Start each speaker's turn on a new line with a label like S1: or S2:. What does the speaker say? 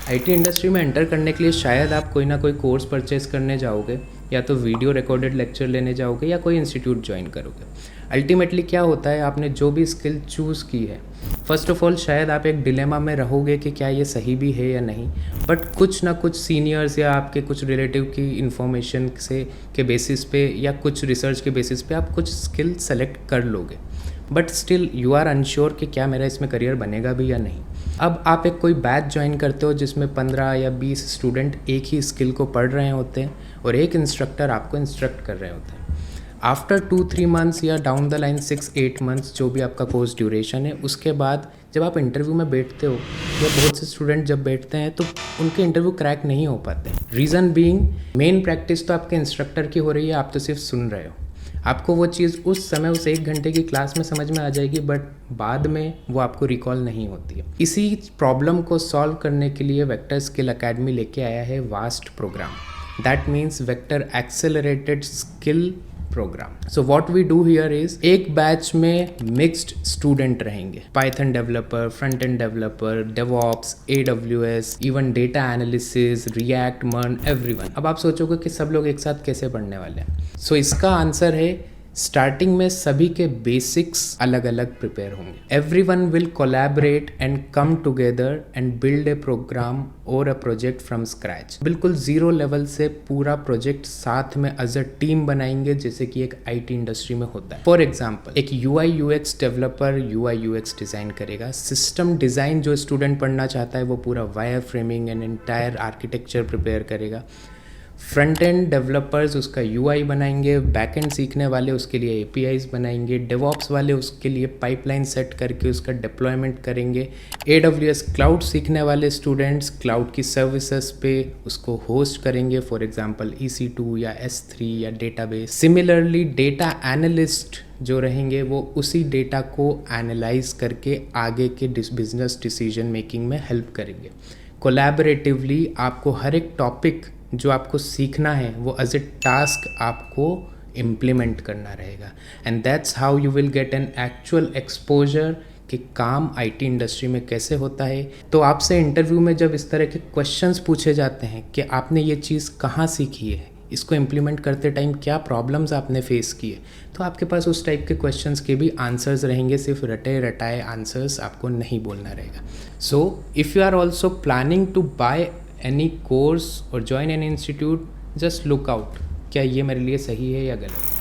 S1: IT industry में enter करने के लिए शायद आप कोई ना कोई कोर्स परचेज करने जाओगे, या तो वीडियो रिकॉर्डेड लेक्चर लेने जाओगे, या कोई इंस्टीट्यूट ज्वाइन करोगे। अल्टीमेटली क्या होता है, आपने जो भी स्किल चूज़ की है, फर्स्ट ऑफ ऑल शायद आप एक डिलेमा में रहोगे कि क्या ये सही भी है या नहीं, बट कुछ ना कुछ सीनियर्स या आपके कुछ रिलेटिव की इन्फॉर्मेशन से के बेसिस पे या कुछ रिसर्च के बेसिस पे आप कुछ स्किल सेलेक्ट कर लोगे, but still you are unsure कि क्या मेरा इसमें करियर बनेगा भी या नहीं। अब आप एक कोई बैच ज्वाइन करते हो जिसमें 15 या 20 स्टूडेंट एक ही स्किल को पढ़ रहे होते हैं और एक इंस्ट्रक्टर आपको इंस्ट्रक्ट कर रहे होते हैं। आफ्टर 2-3 मंथ्स या डाउन द लाइन 6-8 मंथ्स, जो भी आपका कोर्स ड्यूरेशन है, उसके बाद जब आप इंटरव्यू में बैठते हो या बहुत से स्टूडेंट जब बैठते हैं तो उनके इंटरव्यू क्रैक नहीं हो पाते। रीज़न बीइंग, मेन प्रैक्टिस तो आपके इंस्ट्रक्टर की हो रही है, आप तो सिर्फ सुन रहे हो। आपको वो चीज़ उस समय उस 1 घंटे की क्लास में समझ में आ जाएगी, बट बाद में वो आपको रिकॉल नहीं होती है। इसी प्रॉब्लम को सॉल्व करने के लिए वेक्टर स्किल अकेडमी लेके आया है vast program, that means vector accelerated skill program. So what we do here is, एक बैच में मिक्स्ड स्टूडेंट रहेंगे, Python developer, front end developer, DevOps, AWS, even data analysis, React, MERN, everyone. अब आप सोचोगे कि सब लोग एक साथ कैसे पढ़ने वाले हैं। सो इसका आंसर है, स्टार्टिंग में सभी के बेसिक्स अलग अलग प्रिपेयर होंगे। Everyone will collaborate and come together and build a program और अ प्रोजेक्ट फ्रॉम स्क्रैच। बिल्कुल जीरो लेवल से पूरा प्रोजेक्ट साथ में एज अ टीम बनाएंगे, जैसे कि एक आईटी इंडस्ट्री में होता है। फॉर एग्जाम्पल, एक UI UX developer UI UX design करेगा। सिस्टम डिज़ाइन जो स्टूडेंट पढ़ना चाहता है वो पूरा wire framing and entire architecture prepare करेगा। फ्रंट एंड डेवलपर्स उसका UI बनाएंगे, बैक एंड सीखने वाले उसके लिए APIs बनाएंगे, डेवऑप्स वाले उसके लिए पाइपलाइन सेट करके उसका डिप्लॉयमेंट करेंगे, AWS क्लाउड सीखने वाले स्टूडेंट्स क्लाउड की सर्विसेज पे उसको होस्ट करेंगे, फॉर एग्जांपल EC2 या S3 या डेटाबेस। सिमिलरली डेटा एनालिस्ट जो रहेंगे वो उसी डेटा को एनालाइज करके आगे के बिजनेस डिसीजन मेकिंग में हेल्प करेंगे। कोलैबोरेटिवली आपको हर एक टॉपिक जो आपको सीखना है वो एज ए टास्क आपको इम्प्लीमेंट करना रहेगा, and that's how you will get an actual exposure कि काम आईटी इंडस्ट्री में कैसे होता है। तो आपसे इंटरव्यू में जब इस तरह के क्वेश्चंस पूछे जाते हैं कि आपने ये चीज़ कहाँ सीखी है, इसको इम्प्लीमेंट करते टाइम क्या प्रॉब्लम्स आपने फेस किए, तो आपके पास उस टाइप के क्वेश्चंस के भी आंसर्स रहेंगे, सिर्फ रटे रटाए आंसर्स आपको नहीं बोलना रहेगा। So if you are also planning to buy any course or join an institute, just look out क्या ये मेरे लिए सही है या गलत।